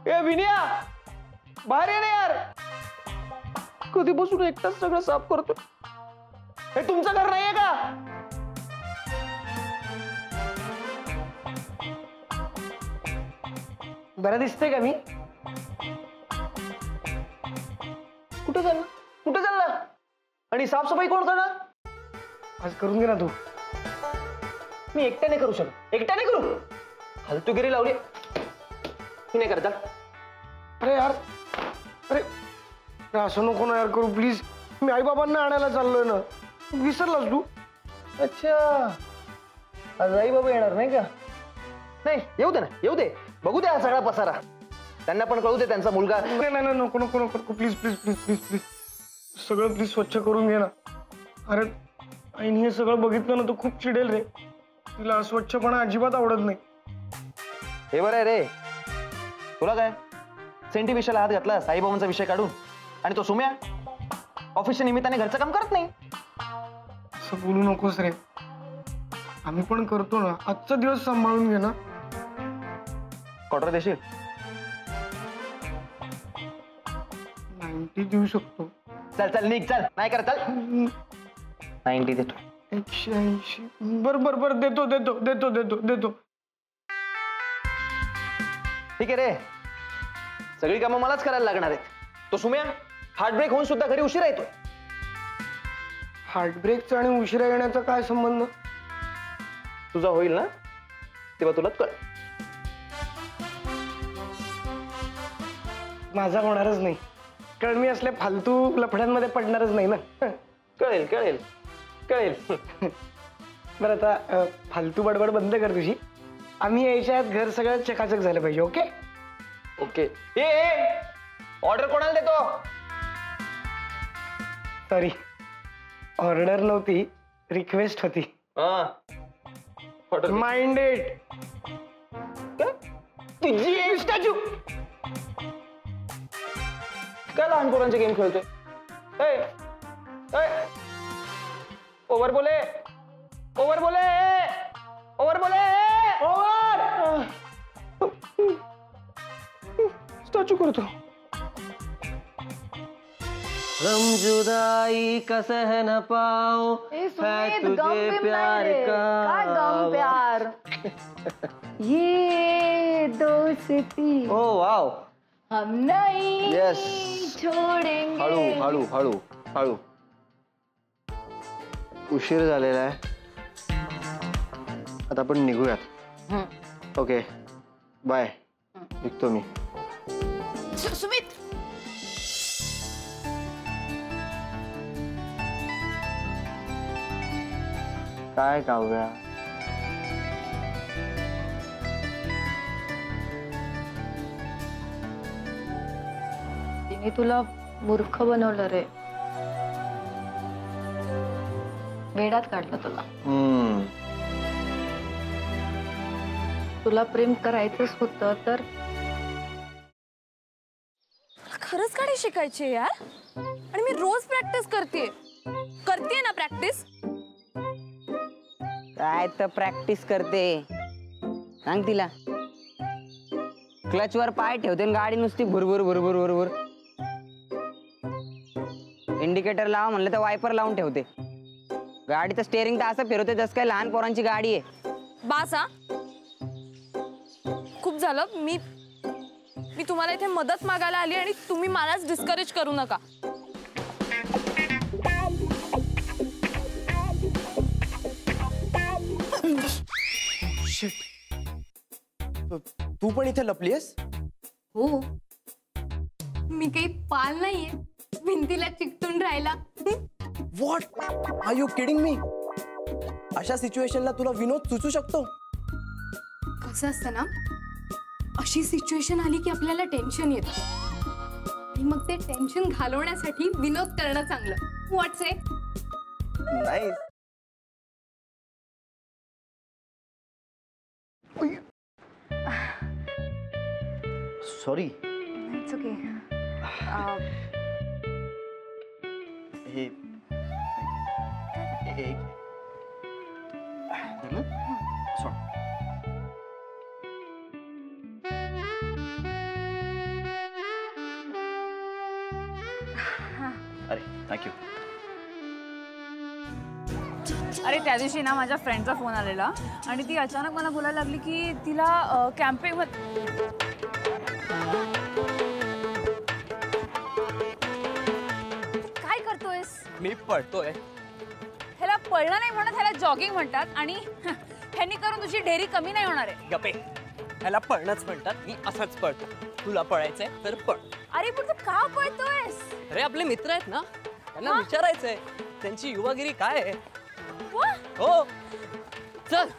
ए विनया, बाहेर ये ना यार. कधीपासून एकटाच सगळं साफ करतो. हे तुमचं घर नाहीये का? बरं दिसतंय का मी? कुठं चालला? कुठं चालला? आणि साफसफाई कोण करणार? आज करून घे ना तू. मी एकट्याने करू शकतो. एकट्याने करू? फालतूगिरी लावली मी नाही करता. अरे यार, अरे असं नको ना यार करू प्लीज. मी आई बाबांना आणायला चाललोय ना. विसरलास तू? अच्छा, आज आई बाबा येणार नाही का? नाही, येऊ दे ना, येऊ दे. बघू दे हा सगळा पसारा. त्यांना पण कळू दे त्यांचा मुलगा. नाही नाही नको नको नको please please please please please. सगळं प्लीज स्वच्छ करून घे ना. अरे आईने हे सगळं बघितलं ना तर खूप चिडेल रे. तिला अस्वच्छपणा अजिबात आवडत नाही. हे बरं आहे रे. तुला काय सेंटी विषयाला हात घातला साईबाबांचा विषय काढून. आणि तो सुम्या ऑफिसच्या निमित्ताने घरचं काम करत नाही. असं बोलू नकोस रे. आम्ही पण करतो ना. आजचा दिवस सांभाळून घे ना. क्वार्टर देशील? 90 देऊ शकतो. चल चल निघ चल. नाही कर चल. 90 देतो. 180. बर देतो देतो देतो देतो देतो. ठीक आहे रे. सगळी कामं मलाच करायला लागणार आहेत. तो सुम्या हार्टब्रेक होऊन सुद्धा घरी उशिरा येतोय. हार्टब्रेकचा आणि उशिरा येण्याचा काय संबंध? तुझा होईल ना तेव्हा तुला कळ. माझा होणारच नाही. कारण मी असल्या फालतू लफड्यांमध्ये पडणारच नाही ना. कळेल कळेल कळेल. बरं आता फालतू बडबड बंद कर तुझी. आम्ही यायच्या आत घर सगळं चकाचक झालं पाहिजे. Okay okay. ऑर्डर कोणाला देतो? सॉरी, ऑर्डर नव्हती, रिक्वेस्ट होती. माइंडेड. तुझी स्टॅच्यू काय लहान पोरांचे गेम खेळतोय? ओव्हर बोले, ओव्हर बोले, ओव्हर बोले, ओव्हर. स्टॅच्यू करतो. गम जुदाई का सह न पाओ है तुझे प्यार का. गम प्यार ये दोस्ती. ओ वाव. हम नहीं छोडेंगे. हळू हळू हळू हळू. उशीर झालेला आहे. आता आपण निघूयात. Okay bye. निघतो मी. सुमित, काय काव्या? तिने तुला मूर्ख बनवलं रे. वेडात काढलं तुला. तुला प्रेम करायचंच होतं तर खरंच गाडी शिकायची यार. आणि मी रोज प्रॅक्टिस करते ना. प्रॅक्टिस काय तर प्रॅक्टिस करते. सांग तिला. क्लच वर पाय ठेवते गाडी नुसती भुरभुर भुरभुर भुरभुर. इंडिकेटर लावा म्हणलं तर वायपर लावून ठेवते. गाडीचं स्टेअरिंग तर असं फिरवते जसं काय लहान पोरांची गाडी आहे. बासा खूप झालं. मी तुम्हाला इथे मदत मागायला आली आणि तुम्ही मलाच डिस्करेज करू नका. तू पण इथे लपलीयस? हो, मी काही पाल नाहीये भिंतीला चिकटून राहिला. What are you kidding me? अशा सिच्युएशनला तुला विनोद सुचू शकतो? कसं असतं ना, अशी सिच्युएशन आली की आपल्याला टेन्शन येतं आणि मग ते टेन्शन घालवण्यासाठी विनोद करणं चांगलं. व्हॉट्स इट? नाही. सॉरी. It's okay. हे थँक्यू. अरे त्या दिवशी ना माझ्या फ्रेंडचा फोन आलेला आणि ती अचानक मला बोलायला लागली की तिला कॅम्पिंग काय करतोयस? मी पळतोय. ह्याला पळणं नाही म्हणत, ह्याला जॉगिंग म्हणतात आणि ह्यांनी करून तुझी ढेरी कमी नाही होणार आहे. गप्पे. ह्याला पळणंच म्हणतात. मी असंच पळतो. तुला पळायचंय तर पळ. अरे पण तू का पळतोयस? अरे आपले मित्र आहेत ना, त्यांना विचारायचंय त्यांची युवागिरी काय आहे. वा, हो चल.